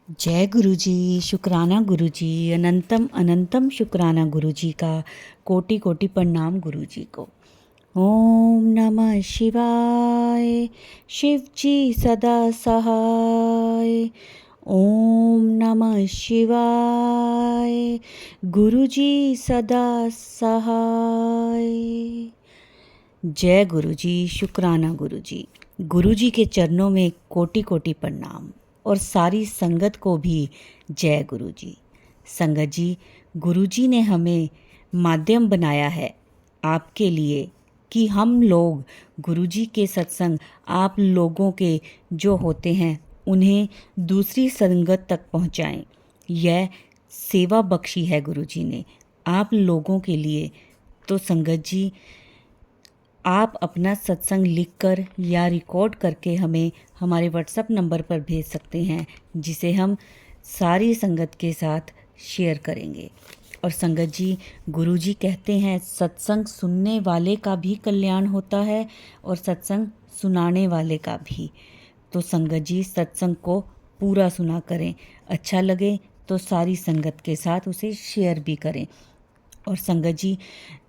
जय गुरु जी। शुक्राना गुरु जी। अनंतम अनंतम शुक्राना गुरु जी का। कोटि कोटि प्रणाम गुरु जी को। ओम नमः शिवाय। शिव जी सदा सहाय। ओम नमः शिवाय। गुरु जी सदा सहाय। जय गुरु जी। शुक्राना गुरु जी। गुरु जी के चरणों में कोटि कोटि प्रणाम और सारी संगत को भी जय गुरु जी। संगत जी, गुरु जी ने हमें माध्यम बनाया है आपके लिए कि हम लोग गुरु जी के सत्संग आप लोगों के जो होते हैं उन्हें दूसरी संगत तक पहुंचाएं। यह सेवा बख्शी है गुरु जी ने आप लोगों के लिए। तो संगत जी, आप अपना सत्संग लिखकर या रिकॉर्ड करके हमें हमारे व्हाट्सएप नंबर पर भेज सकते हैं, जिसे हम सारी संगत के साथ शेयर करेंगे। और संगत जी, गुरु जी कहते हैं सत्संग सुनने वाले का भी कल्याण होता है और सत्संग सुनाने वाले का भी। तो संगत जी, सत्संग को पूरा सुना करें। अच्छा लगे तो सारी संगत के साथ उसे शेयर भी करें। और संगत जी,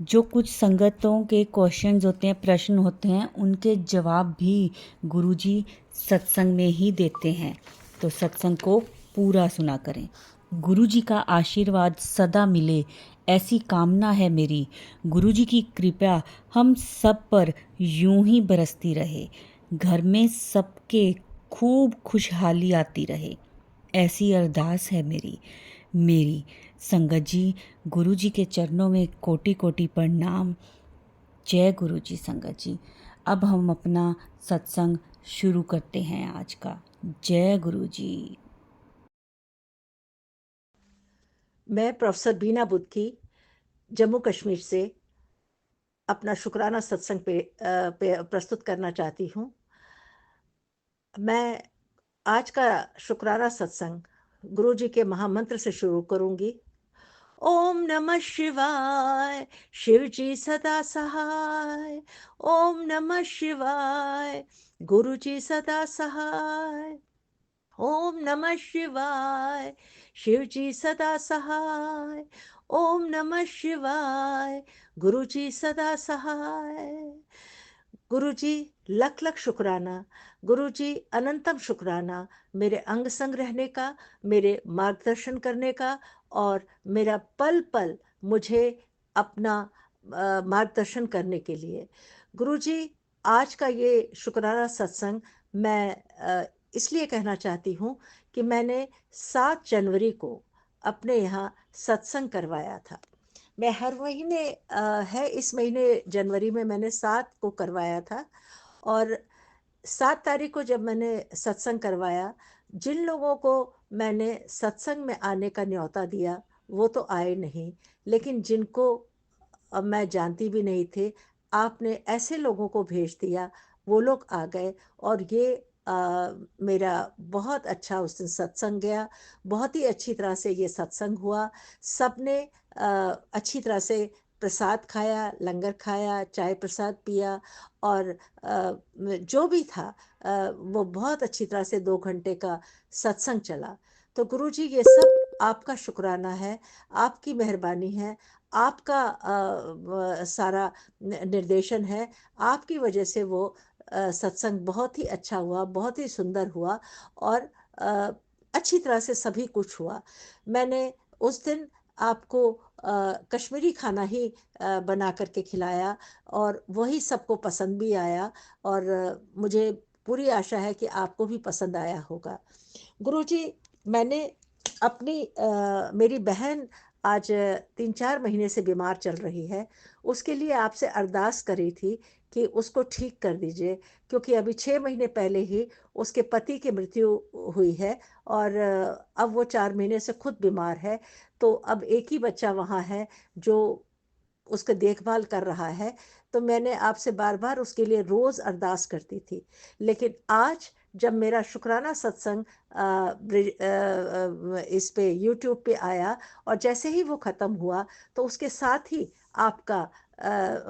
जो कुछ संगतों के क्वेश्चंस होते हैं, प्रश्न होते हैं, उनके जवाब भी गुरुजी सत्संग में ही देते हैं। तो सत्संग को पूरा सुना करें। गुरुजी का आशीर्वाद सदा मिले ऐसी कामना है मेरी। गुरुजी की कृपा हम सब पर यूं ही बरसती रहे। घर में सबके खूब खुशहाली आती रहे, ऐसी अरदास है मेरी। संगत जी, गुरु जी के चरणों में कोटि कोटि प्रणाम। जय गुरु जी। संगत जी, अब हम अपना सत्संग शुरू करते हैं आज का। जय गुरु जी। मैं प्रोफेसर बीना बुद्की जम्मू कश्मीर से अपना शुक्राना सत्संग पे प्रस्तुत करना चाहती हूँ। मैं आज का शुक्राना सत्संग गुरु जी के महामंत्र से शुरू करूंगी। ओम नमः शिवाय। शिव जी सदा सहाय। ओम नमः शिवाय। गुरु जी सदा सहाय। ओम नमः शिवाय। शिव जी सदा सहाय। ओम नमः शिवाय। गुरु जी सदा सहाय। गुरु जी लख लख शुक्राना। गुरु जी अनंतम शुक्राना मेरे अंग संग रहने का, मेरे मार्गदर्शन करने का और मेरा पल पल मुझे अपना मार्गदर्शन करने के लिए। गुरु जी, आज का ये शुक्राना सत्संग मैं इसलिए कहना चाहती हूँ कि मैंने 7 जनवरी को अपने यहाँ सत्संग करवाया था। मैं हर महीने है इस महीने जनवरी में मैंने 7 को करवाया था। और 7 तारीख को जब मैंने सत्संग करवाया, जिन लोगों को मैंने सत्संग में आने का न्योता दिया वो तो आए नहीं, लेकिन जिनको अब मैं जानती भी नहीं थी, आपने ऐसे लोगों को भेज दिया, वो लोग आ गए। और ये मेरा बहुत अच्छा उस दिन सत्संग गया। बहुत ही अच्छी तरह से ये सत्संग हुआ। सबने अच्छी तरह से प्रसाद खाया, लंगर खाया, चाय प्रसाद पिया और जो भी था वो बहुत अच्छी तरह से 2 घंटे का सत्संग चला। तो गुरु जी, ये सब आपका शुक्राना है, आपकी मेहरबानी है, आपका सारा निर्देशन है। आपकी वजह से वो सत्संग बहुत ही अच्छा हुआ, बहुत ही सुंदर हुआ और अ, अच्छी तरह से सभी कुछ हुआ। मैंने उस दिन आपको कश्मीरी खाना ही बना करके खिलाया और वही सबको पसंद भी आया और मुझे पूरी आशा है कि आपको भी पसंद आया होगा। गुरुजी, मैंने मेरी बहन आज 3-4 महीने से बीमार चल रही है। उसके लिए आपसे अरदास करी थी कि उसको ठीक कर दीजिए, क्योंकि अभी 6 महीने पहले ही उसके पति की मृत्यु हुई है और अब वो 4 महीने से खुद बीमार है। तो अब एक ही बच्चा वहाँ है जो उसका देखभाल कर रहा है। तो मैंने आपसे बार-बार उसके लिए रोज़ अरदास करती थी। लेकिन आज जब मेरा शुक्राना सत्संग इस पे यूट्यूब पे आया और जैसे ही वो ख़त्म हुआ तो उसके साथ ही आपका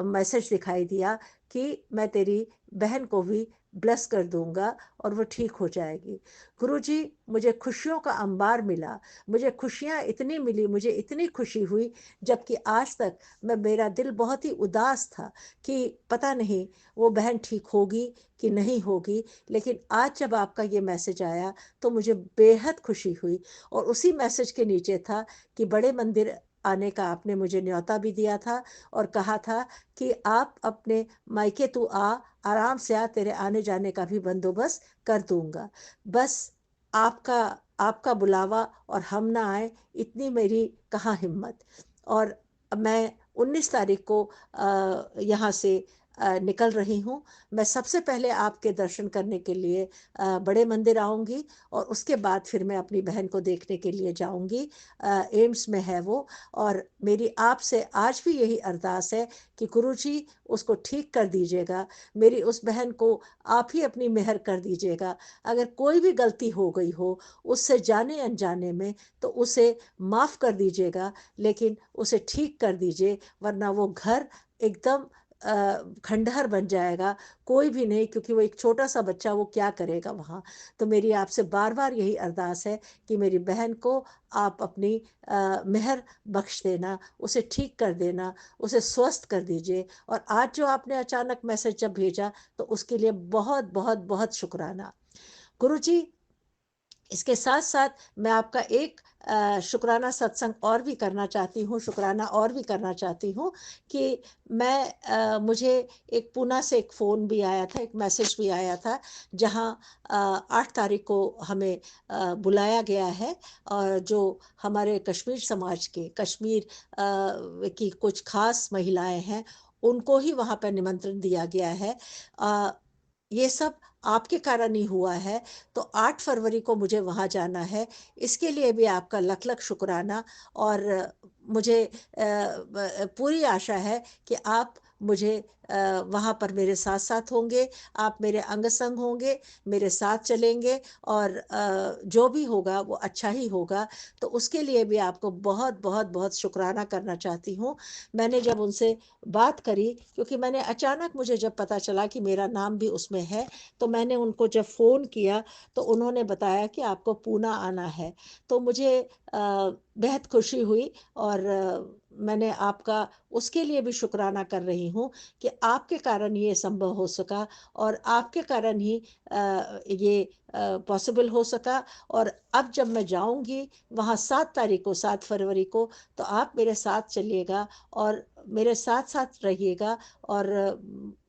मैसेज दिखाई दिया कि मैं तेरी बहन को भी ब्लेस कर दूंगा और वो ठीक हो जाएगी। गुरुजी, मुझे खुशियों का अंबार मिला, मुझे खुशियाँ इतनी मिली, मुझे इतनी खुशी हुई, जबकि आज तक मेरा दिल बहुत ही उदास था कि पता नहीं वो बहन ठीक होगी कि नहीं होगी। लेकिन आज जब आपका ये मैसेज आया तो मुझे बेहद खुशी हुई, और उसी मैसेज के नीचे था कि बड़े मंदिर आने का आपने मुझे न्योता भी दिया था, और कहा था कि आप अपने मायके तू आ, आराम से आ, तेरे आने जाने का भी बंदोबस्त कर दूंगा। बस आपका आपका बुलावा और हम ना आए, इतनी मेरी कहाँ हिम्मत। और मैं 19 तारीख को यहाँ से निकल रही हूँ। मैं सबसे पहले आपके दर्शन करने के लिए बड़े मंदिर आऊँगी, और उसके बाद फिर मैं अपनी बहन को देखने के लिए जाऊँगी। एम्स में है वो। और मेरी आपसे आज भी यही अरदास है कि गुरुजी उसको ठीक कर दीजिएगा, मेरी उस बहन को आप ही अपनी मेहर कर दीजिएगा। अगर कोई भी गलती हो गई हो उससे जाने अनजाने में, तो उसे माफ़ कर दीजिएगा, लेकिन उसे ठीक कर दीजिए, वरना वो घर एकदम खंडहर बन जाएगा। कोई भी नहीं, क्योंकि वो एक छोटा सा बच्चा, वो क्या करेगा वहाँ। तो मेरी आपसे बार बार यही अरदास है कि मेरी बहन को आप अपनी मेहर बख्श देना, उसे ठीक कर देना, उसे स्वस्थ कर दीजिए। और आज जो आपने अचानक मैसेज जब भेजा, तो उसके लिए बहुत बहुत बहुत शुक्राना। गुरुजी, इसके साथ साथ मैं आपका एक शुक्राना सत्संग और भी करना चाहती हूँ, शुक्राना और भी करना चाहती हूँ कि मुझे एक पूना से एक फ़ोन भी आया था, एक मैसेज भी आया था, जहाँ 8 तारीख को हमें बुलाया गया है। और जो हमारे कश्मीर समाज के, कश्मीर की कुछ खास महिलाएं हैं, उनको ही वहाँ पर निमंत्रण दिया गया है। अ, ये सब आपके कारण ही हुआ है। तो 8 फरवरी को मुझे वहाँ जाना है। इसके लिए भी आपका लख लख शुक्राना। और मुझे पूरी आशा है कि आप मुझे वहाँ पर मेरे साथ साथ होंगे, आप मेरे अंग संग होंगे, मेरे साथ चलेंगे, और जो भी होगा वो अच्छा ही होगा। तो उसके लिए भी आपको बहुत बहुत बहुत शुक्राना करना चाहती हूँ। मैंने जब उनसे बात करी, क्योंकि मैंने अचानक, मुझे जब पता चला कि मेरा नाम भी उसमें है, तो मैंने उनको जब फ़ोन किया, तो उन्होंने बताया कि आपको पूना आना है। तो मुझे बेहद खुशी हुई, और मैंने आपका उसके लिए भी शुक्राना कर रही हूँ कि आपके कारण ये संभव हो सका, और आपके कारण ही ये पॉसिबल हो सका। और अब जब मैं जाऊंगी वहाँ 7 तारीख को, 7 फरवरी को, तो आप मेरे साथ चलिएगा और मेरे साथ साथ रहिएगा। और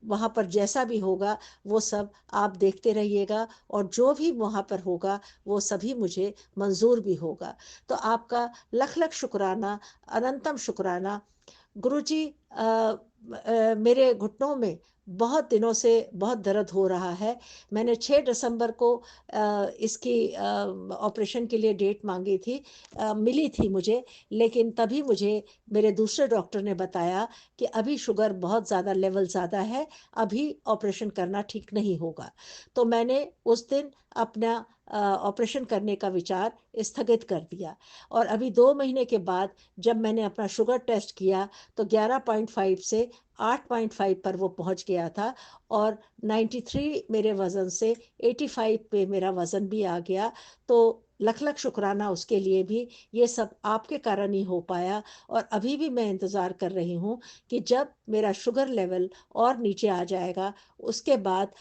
वहाँ पर जैसा भी होगा वो सब आप देखते रहिएगा, और जो भी वहाँ पर होगा वो सभी मुझे मंजूर भी होगा। तो आपका लख लख शुक्राना, अनंतम शुक्राना। गुरुजी, मेरे घुटनों में बहुत दिनों से बहुत दर्द हो रहा है। मैंने 6 दिसंबर को इसकी ऑपरेशन के लिए डेट मांगी थी, मिली थी मुझे। लेकिन तभी मुझे मेरे दूसरे डॉक्टर ने बताया कि अभी शुगर बहुत ज़्यादा, लेवल ज़्यादा है, अभी ऑपरेशन करना ठीक नहीं होगा। तो मैंने उस दिन अपना ऑपरेशन करने का विचार स्थगित कर दिया। और अभी 2 महीने के बाद जब मैंने अपना शुगर टेस्ट किया, तो 11.5 से 8.5 पर वो पहुंच गया था। और 93 मेरे वज़न से 85 पे मेरा वज़न भी आ गया। तो लख लख शुक्राना उसके लिए भी। ये सब आपके कारण ही हो पाया। और अभी भी मैं इंतज़ार कर रही हूँ कि जब मेरा शुगर लेवल और नीचे आ जाएगा, उसके बाद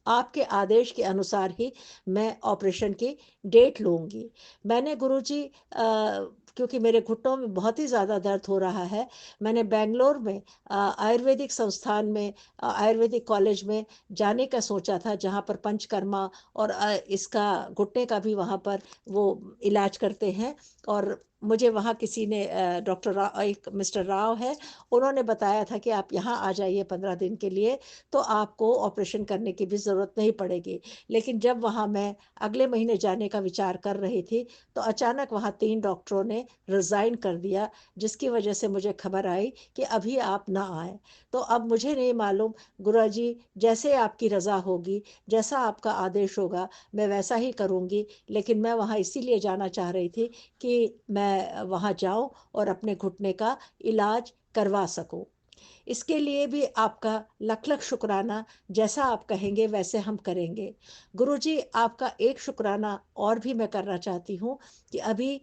आपके आदेश के अनुसार ही मैं ऑपरेशन की डेट लूँगी। मैंने गुरुजी, क्योंकि मेरे घुटनों में बहुत ही ज़्यादा दर्द हो रहा है, मैंने बेंगलोर में आयुर्वेदिक संस्थान में, आयुर्वेदिक कॉलेज में जाने का सोचा था, जहाँ पर पंचकर्मा और इसका घुटने का भी वहाँ पर वो इलाज करते हैं। और मुझे वहाँ किसी ने, डॉक्टर राव, एक मिस्टर राव है, उन्होंने बताया था कि आप यहाँ आ जाइए 15 दिन के लिए, तो आपको ऑपरेशन करने की भी ज़रूरत नहीं पड़ेगी। लेकिन जब वहाँ मैं अगले महीने जाने का विचार कर रही थी, तो अचानक वहाँ 3 डॉक्टरों ने रिज़ाइन कर दिया, जिसकी वजह से मुझे खबर आई कि अभी आप ना आए। तो अब मुझे नहीं मालूम, गुरु जी, जैसे आपकी रज़ा होगी, जैसा आपका आदेश होगा, मैं वैसा ही करूँगी। लेकिन मैं वहाँ इसीलिए जाना चाह रही थी कि मैं वहाँ जाऊँ और अपने घुटने का इलाज करवा सकूँ। इसके लिए भी आपका लख लख शुक्राना। जैसा आप कहेंगे वैसे हम करेंगे। गुरुजी, आपका एक शुक्राना और भी मैं करना चाहती हूँ कि अभी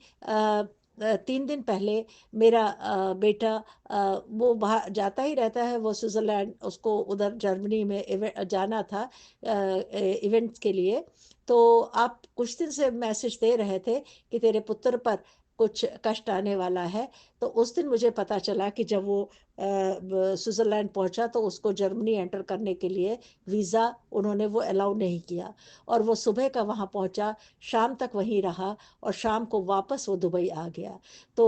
3 दिन पहले मेरा बेटा वो बाहर जाता ही रहता है, वो स्विट्ज़रलैंड, उसको उधर जर्मनी में जाना था इवेंट्स के लिए। तो आप कुछ दिन से मैसेज दे रहे थे कि तेरे पुत्र पर कुछ कष्ट आने वाला है। तो उस दिन मुझे पता चला कि जब वो स्विट्ज़रलैंड पहुंचा तो उसको जर्मनी एंटर करने के लिए वीज़ा उन्होंने वो अलाउ नहीं किया, और वो सुबह का वहाँ पहुंचा, शाम तक वहीं रहा, और शाम को वापस वो दुबई आ गया। तो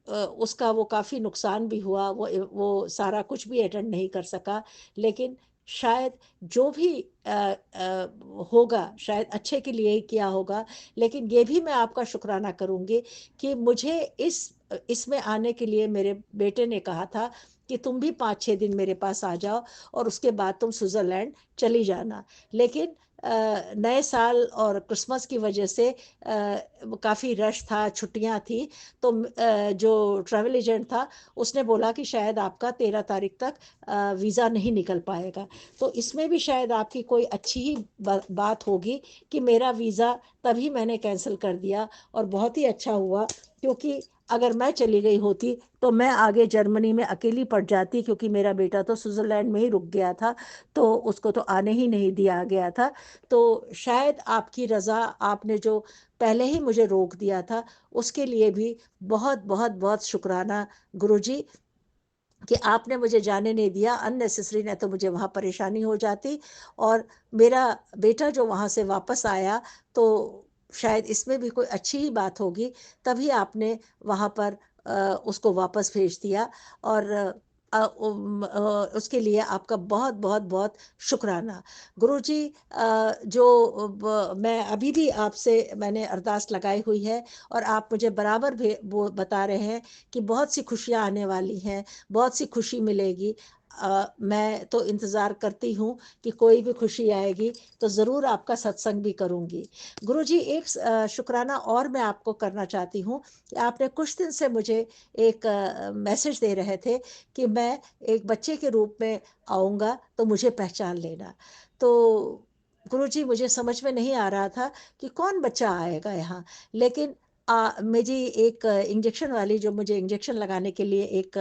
उसका वो काफ़ी नुकसान भी हुआ, वो सारा कुछ भी अटेंड नहीं कर सका। लेकिन शायद जो भी होगा, शायद अच्छे के लिए ही किया होगा। लेकिन ये भी मैं आपका शुक्राना करूँगी कि मुझे इसमें आने के लिए मेरे बेटे ने कहा था कि तुम भी 5-6 दिन मेरे पास आ जाओ, और उसके बाद तुम स्विट्ज़रलैंड चली जाना। लेकिन नए साल और क्रिसमस की वजह से काफ़ी रश था, छुट्टियां थी। तो जो ट्रैवल एजेंट था उसने बोला कि शायद आपका 13 तारीख तक वीज़ा नहीं निकल पाएगा। तो इसमें भी शायद आपकी कोई अच्छी ही बात होगी कि मेरा वीज़ा तभी मैंने कैंसिल कर दिया। और बहुत ही अच्छा हुआ, क्योंकि अगर मैं चली गई होती तो मैं आगे जर्मनी में अकेली पड़ जाती, क्योंकि मेरा बेटा तो स्विट्ज़रलैंड में ही रुक गया था, तो उसको तो आने ही नहीं दिया गया था। तो शायद आपकी रज़ा, आपने जो पहले ही मुझे रोक दिया था, उसके लिए भी बहुत बहुत बहुत शुक्राना गुरुजी, कि आपने मुझे जाने नहीं दिया अननेसेसरी, नहीं तो मुझे वहाँ परेशानी हो जाती। और मेरा बेटा जो वहाँ से वापस आया, तो शायद इसमें भी कोई अच्छी ही बात होगी, तभी आपने वहाँ पर उसको वापस भेज दिया। और उसके लिए आपका बहुत बहुत बहुत शुक्राना गुरुजी। जो मैं अभी भी आपसे मैंने अरदास लगाई हुई है, और आप मुझे बराबर वो बता रहे हैं कि बहुत सी खुशियाँ आने वाली हैं, बहुत सी खुशी मिलेगी। मैं तो इंतज़ार करती हूँ कि कोई भी खुशी आएगी तो ज़रूर आपका सत्संग भी करूँगी। गुरुजी, एक शुक्राना और मैं आपको करना चाहती हूँ कि आपने कुछ दिन से मुझे एक मैसेज दे रहे थे कि मैं एक बच्चे के रूप में आऊँगा तो मुझे पहचान लेना। तो गुरुजी, मुझे समझ में नहीं आ रहा था कि कौन बच्चा आएगा यहाँ। लेकिन मेरी एक इंजेक्शन वाली, जो मुझे इंजेक्शन लगाने के लिए एक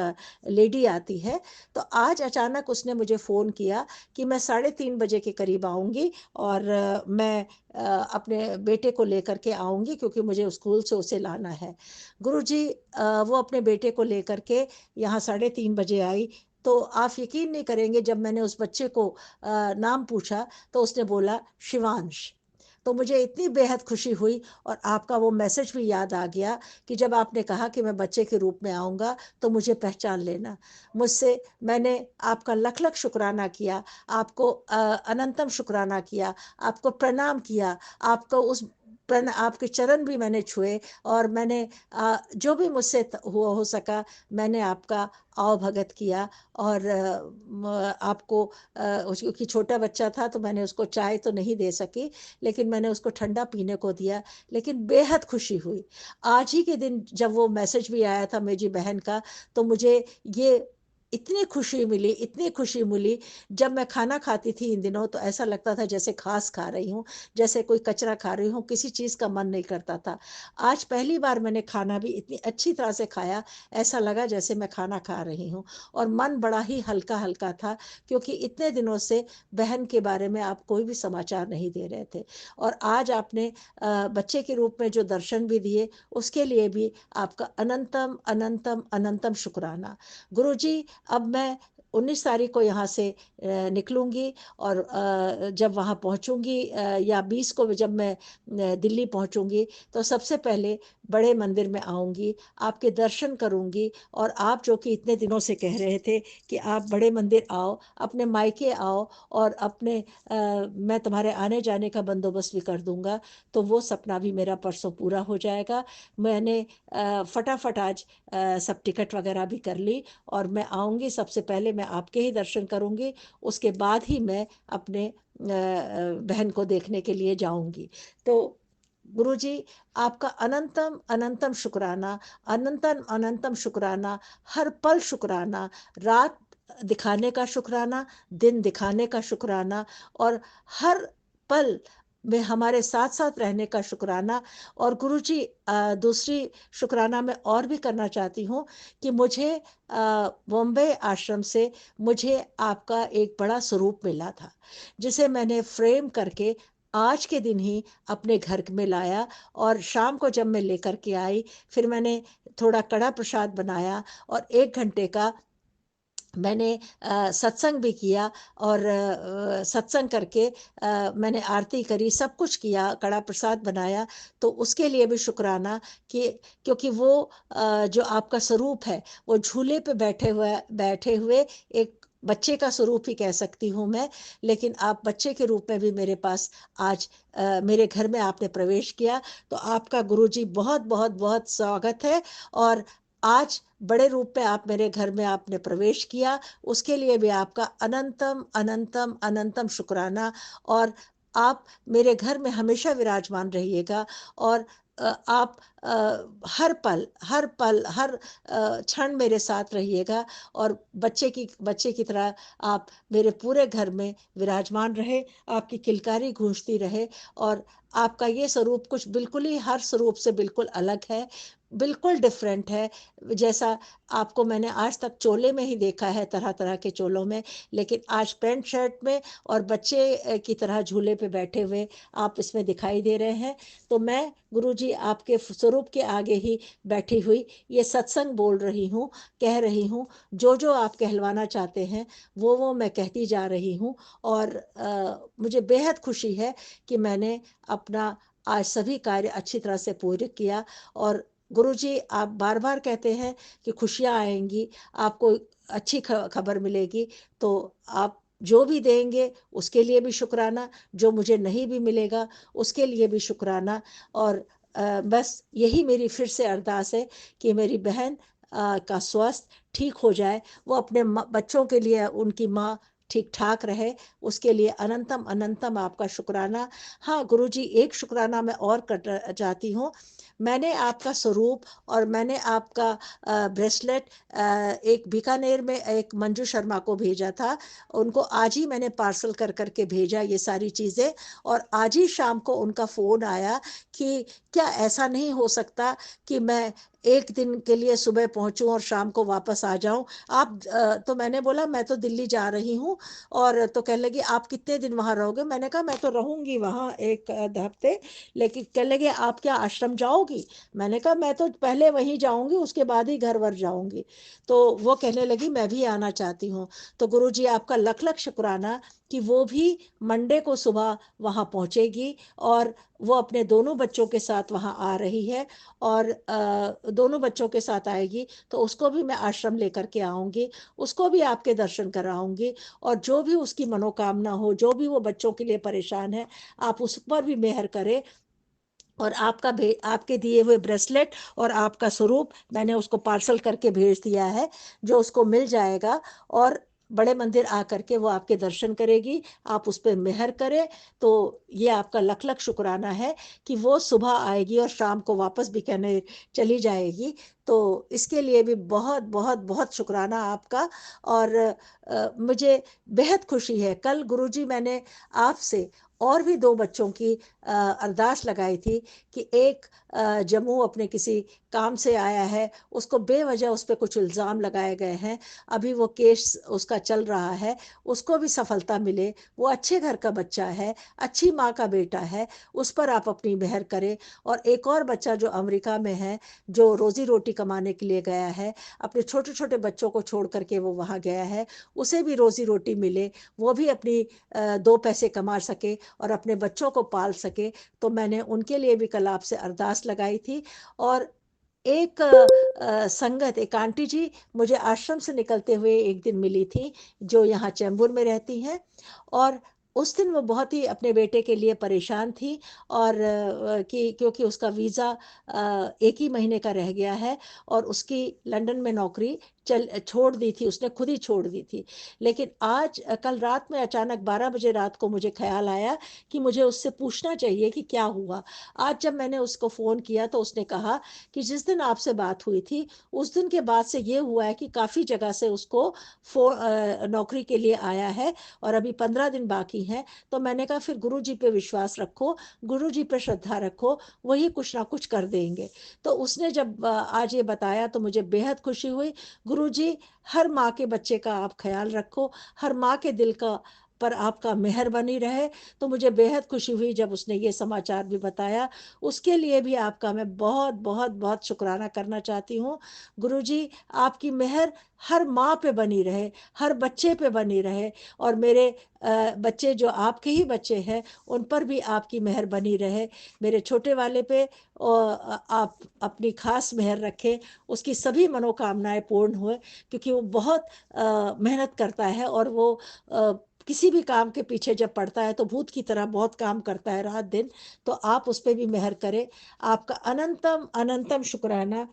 लेडी आती है, तो आज अचानक उसने मुझे फ़ोन किया कि मैं 3:30 बजे के करीब आऊँगी, और मैं अपने बेटे को लेकर के आऊँगी, क्योंकि मुझे स्कूल से उसे लाना है। गुरुजी, वो अपने बेटे को लेकर के यहाँ 3:30 बजे आई। तो आप यकीन नहीं करेंगे, जब मैंने उस बच्चे को नाम पूछा तो उसने बोला शिवांश। तो मुझे इतनी बेहद खुशी हुई, और आपका वो मैसेज भी याद आ गया कि जब आपने कहा कि मैं बच्चे के रूप में आऊँगा तो मुझे पहचान लेना। मुझसे मैंने आपका लख लख शुक्राना किया, आपको अनंतम शुक्राना किया, आपको प्रणाम किया, आपको उस आपके चरण भी मैंने छुए, और मैंने जो भी मुझसे हुआ हो सका, मैंने आपका आव भगत किया। और आपको क्योंकि छोटा बच्चा था तो मैंने उसको चाय तो नहीं दे सकी, लेकिन मैंने उसको ठंडा पीने को दिया। लेकिन बेहद खुशी हुई आज ही के दिन, जब वो मैसेज भी आया था मेरी बहन का, तो मुझे ये इतनी खुशी मिली, इतनी खुशी मिली। जब मैं खाना खाती थी इन दिनों, तो ऐसा लगता था जैसे घास खा रही हूँ, जैसे कोई कचरा खा रही हूँ, किसी चीज़ का मन नहीं करता था। आज पहली बार मैंने खाना भी इतनी अच्छी तरह से खाया, ऐसा लगा जैसे मैं खाना खा रही हूँ, और मन बड़ा ही हल्का हल्का था, क्योंकि इतने दिनों से बहन के बारे में आप कोई भी समाचार नहीं दे रहे थे। और आज आपने बच्चे के रूप में जो दर्शन भी दिए, उसके लिए भी आपका अनंतम अनंतम अनंतम शुक्राना। गुरुजी, अब मैं 19 तारीख को यहाँ से निकलूँगी, और जब वहाँ पहुँचूँगी, या 20 को जब मैं दिल्ली पहुँचूँगी, तो सबसे पहले बड़े मंदिर में आऊँगी, आपके दर्शन करूँगी। और आप जो कि इतने दिनों से कह रहे थे कि आप बड़े मंदिर आओ, अपने मायके आओ, और मैं तुम्हारे आने जाने का बंदोबस्त भी कर दूँगा, तो वो सपना भी मेरा परसों पूरा हो जाएगा। मैंने फटाफट आज सब टिकट वगैरह भी कर ली, और मैं आऊँगी, सबसे पहले मैं आपके ही दर्शन करूँगी, उसके बाद ही मैं अपने बहन को देखने के लिए जाऊँगी। तो गुरुजी, आपका अनंतम अनंतम शुक्राना, अनंतम अनंतम शुक्राना, हर पल शुक्राना। रात दिखाने का शुक्राना, दिन दिखाने का शुक्राना, और हर पल में हमारे साथ साथ रहने का शुक्राना। और गुरुजी, दूसरी शुक्राना मैं और भी करना चाहती हूँ कि मुझे बॉम्बे आश्रम से मुझे आपका एक बड़ा स्वरूप मिला था, जिसे मैंने फ्रेम करके आज के दिन ही अपने घर में लाया। और शाम को जब मैं लेकर के आई, फिर मैंने थोड़ा कड़ा प्रसाद बनाया और 1 घंटे का मैंने सत्संग भी किया। और सत्संग करके मैंने आरती करी, सब कुछ किया, कड़ा प्रसाद बनाया। तो उसके लिए भी शुक्राना कि क्योंकि वो जो आपका स्वरूप है, वो झूले पे बैठे हुए एक बच्चे का स्वरूप ही कह सकती हूँ मैं। लेकिन आप बच्चे के रूप में भी मेरे पास आज मेरे घर में आपने प्रवेश किया, तो आपका गुरुजी बहुत बहुत बहुत स्वागत है। और आज बड़े रूप में आप मेरे घर में आपने प्रवेश किया, उसके लिए भी आपका अनंतम अनंतम अनंतम शुक्राना। और आप मेरे घर में हमेशा विराजमान रहिएगा। और आप हर पल हर क्षण मेरे साथ रहिएगा। और बच्चे की तरह आप मेरे पूरे घर में विराजमान रहे, आपकी किलकारी गूंजती रहे। और आपका ये स्वरूप कुछ बिल्कुल ही हर स्वरूप से बिल्कुल अलग है, बिल्कुल डिफरेंट है। जैसा आपको मैंने आज तक चोले में ही देखा है, तरह तरह के चोलों में, लेकिन आज पैंट शर्ट में और बच्चे की तरह झूले पे बैठे हुए आप इसमें दिखाई दे रहे हैं। तो मैं गुरुजी आपके स्वरूप के आगे ही बैठी हुई ये सत्संग बोल रही हूँ, कह रही हूँ। जो जो आप कहलवाना चाहते हैं वो मैं कहती जा रही हूँ। और मुझे बेहद खुशी है कि मैंने अपना आज सभी कार्य अच्छी तरह से पूर्ण किया। और गुरुजी, आप बार बार कहते हैं कि खुशियाँ आएंगी, आपको अच्छी खबर मिलेगी। तो आप जो भी देंगे उसके लिए भी शुक्राना, जो मुझे नहीं भी मिलेगा उसके लिए भी शुक्राना। और बस यही मेरी फिर से अरदास है कि मेरी बहन का स्वास्थ्य ठीक हो जाए, वो अपने बच्चों के लिए उनकी माँ ठीक ठाक रहे, उसके लिए अनंतम अनंतम आपका शुक्राना। हाँ गुरुजी, एक शुक्राना मैं और कर चाहती हूँ। मैंने आपका स्वरूप और मैंने आपका ब्रेसलेट एक बीकानेर में एक मंजू शर्मा को भेजा था, उनको आज ही मैंने पार्सल कर करके भेजा ये सारी चीज़ें। और आज ही शाम को उनका फ़ोन आया कि क्या ऐसा नहीं हो सकता कि मैं एक दिन के लिए सुबह पहुंचूं और शाम को वापस आ जाऊं। आप तो मैंने बोला मैं तो दिल्ली जा रही हूं। और तो कहने लगी आप कितने दिन वहां रहोगे? मैंने कहा मैं तो रहूंगी वहां एक हफ्ते। लेकिन कहने लगे आप क्या आश्रम जाओगी? मैंने कहा मैं तो पहले वहीं जाऊंगी, उसके बाद ही घर वर जाऊंगी। तो वो कहने लगी मैं भी आना चाहती हूँ। तो गुरुजी, आपका लख लख शुक्राना कि वो भी मंडे को सुबह वहां पहुंचेगी। और वो अपने दोनों बच्चों के साथ वहां आ रही है। और दोनों बच्चों के साथ आएगी तो उसको भी मैं आश्रम लेकर के आऊंगी, उसको भी आपके दर्शन कराऊंगी। और जो भी उसकी मनोकामना हो, जो भी वो बच्चों के लिए परेशान है, आप उस पर भी मेहर करें। और आपके दिए हुए ब्रेसलेट और आपका स्वरूप मैंने उसको पार्सल करके भेज दिया है, जो उसको मिल जाएगा। और बड़े मंदिर आकर के वो आपके दर्शन करेगी, आप उस पर मेहर करें। तो ये आपका लख लख शुक्राना है कि वो सुबह आएगी और शाम को वापस बीकानेर चली जाएगी। तो इसके लिए भी बहुत बहुत बहुत शुक्राना आपका। और मुझे बेहद खुशी है, कल गुरुजी मैंने आपसे और भी 2 बच्चों की अरदास लगाई थी कि एक जम्मू अपने किसी काम से आया है, उसको बेवजह उस पर कुछ इल्ज़ाम लगाए गए हैं, अभी वो केस उसका चल रहा है, उसको भी सफलता मिले। वो अच्छे घर का बच्चा है, अच्छी माँ का बेटा है, उस पर आप अपनी मेहर करें। और एक और बच्चा जो अमेरिका में है, जो रोज़ी रोटी कमाने के लिए गया है, अपने छोटे छोटे बच्चों को छोड़ करके वो वहाँ गया है, उसे भी रोज़ी रोटी मिले, वो भी अपनी 2 पैसे कमा सके और अपने बच्चों को पाल सके। तो मैंने उनके लिए भी कल आपसे अरदास लगाई थी। और एक संगत, एक आंटी जी मुझे आश्रम से निकलते हुए एक दिन मिली थी, जो यहाँ चैम्बूर में रहती हैं। और उस दिन वो बहुत ही अपने बेटे के लिए परेशान थी और कि क्योंकि उसका वीज़ा 1 ही महीने का रह गया है और उसकी लंदन में नौकरी छोड़ दी थी, उसने खुद ही छोड़ दी थी। लेकिन आज कल रात में अचानक 12 बजे रात को मुझे ख़्याल आया कि मुझे उससे पूछना चाहिए कि क्या हुआ? आज जब मैंने उसको फ़ोन किया तो उसने कहा कि जिस दिन आपसे बात हुई थी, उस दिन के बाद से ये हुआ है कि काफ़ी जगह से उसको नौकरी के लिए आया है और अभी 15 दिन बाकी हैं। तो मैंने कहा फिर गुरुजी पे विश्वास रखो, गुरुजी पे श्रद्धा रखो, वही कुछ ना कुछ कर देंगे। तो उसने जब आज ये बताया तो मुझे बेहद खुशी हुई। गुरुजी, हर माँ के बच्चे का आप ख़्याल रखो, हर माँ के दिल का पर आपका मेहर बनी रहे। तो मुझे बेहद खुशी हुई जब उसने ये समाचार भी बताया। उसके लिए भी आपका मैं बहुत, बहुत, बहुत शुक्राना करना चाहती हूँ। गुरुजी, आपकी मेहर हर माँ पे बनी रहे, हर बच्चे पे बनी रहे और मेरे बच्चे जो आपके ही बच्चे हैं, उन पर भी आपकी मेहर बनी रहे। मेरे छोटे वाले पे आप अपनी ख़ास मेहर रखें, उसकी सभी मनोकामनाएँ पूर्ण हों क्योंकि वो बहुत मेहनत करता है और वो किसी भी काम के पीछे जब पड़ता है तो भूत की तरह बहुत काम करता है रात-दिन। तो आप उस पे भी मेहर करें। आपका अनंतम, अनंतम शुक्राना।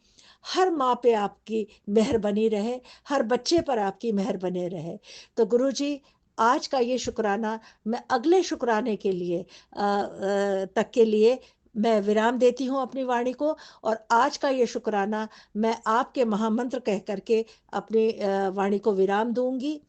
हर माँ पे आपकी मेहर बनी रहे, हर बच्चे पर आपकी मेहर बने रहे। तो गुरुजी, आज का ये शुक्राना मैं अगले शुक्राने के लिए तक के लिए मैं विराम देती हूँ अपनी वाणी को और आज का ये शुक्राना मैं आपके महामंत्र कह कर के अपनी वाणी को विराम दूँगी।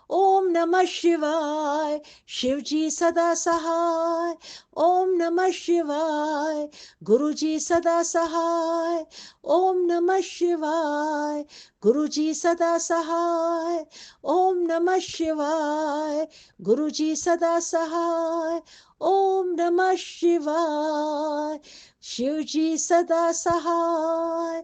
ओम नमः शिवाय, शिव जी सदा सहाय। ओम नमः शिवाय, गुरु जी सदा सहाय। ओम नमः शिवाय, गुरु जी सदा सहाय। ओम नमः शिवाय, गुरु जी सदा सहाय। ओम नमः शिवाय, शिव जी सदा सहाय।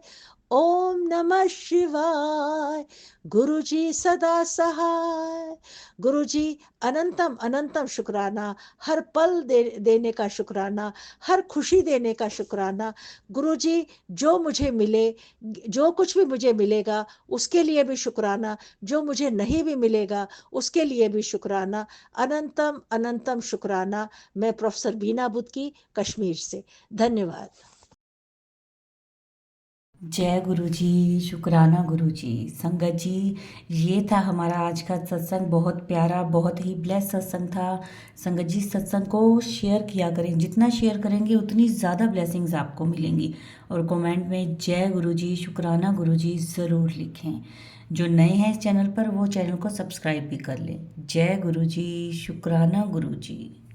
ओम नमः शिवाय, गुरु जी सदा सहाय। गुरु जी, अनंतम अनंतम शुक्राना, हर पल देने का शुक्राना, हर खुशी देने का शुक्राना। गुरु जी, जो मुझे मिले, जो कुछ भी मुझे मिलेगा उसके लिए भी शुक्राना, जो मुझे नहीं भी मिलेगा उसके लिए भी शुक्राना। अनंतम अनंतम शुक्राना। मैं प्रोफेसर बीना बुदकी, कश्मीर से। धन्यवाद। जय गुरु जी, शुक्राना गुरु जी। संगत जी, ये था हमारा आज का सत्संग। बहुत प्यारा, बहुत ही ब्लेस सत्संग था। संगत जी, सत्संग को शेयर किया करें, जितना शेयर करेंगे उतनी ज़्यादा ब्लेसिंग्स आपको मिलेंगी। और कमेंट में जय गुरु जी, शुक्राना गुरु जी ज़रूर लिखें। जो नए हैं इस चैनल पर वो चैनल को सब्सक्राइब भी कर लें। जय गुरु जी, शुक्राना गुरु जी।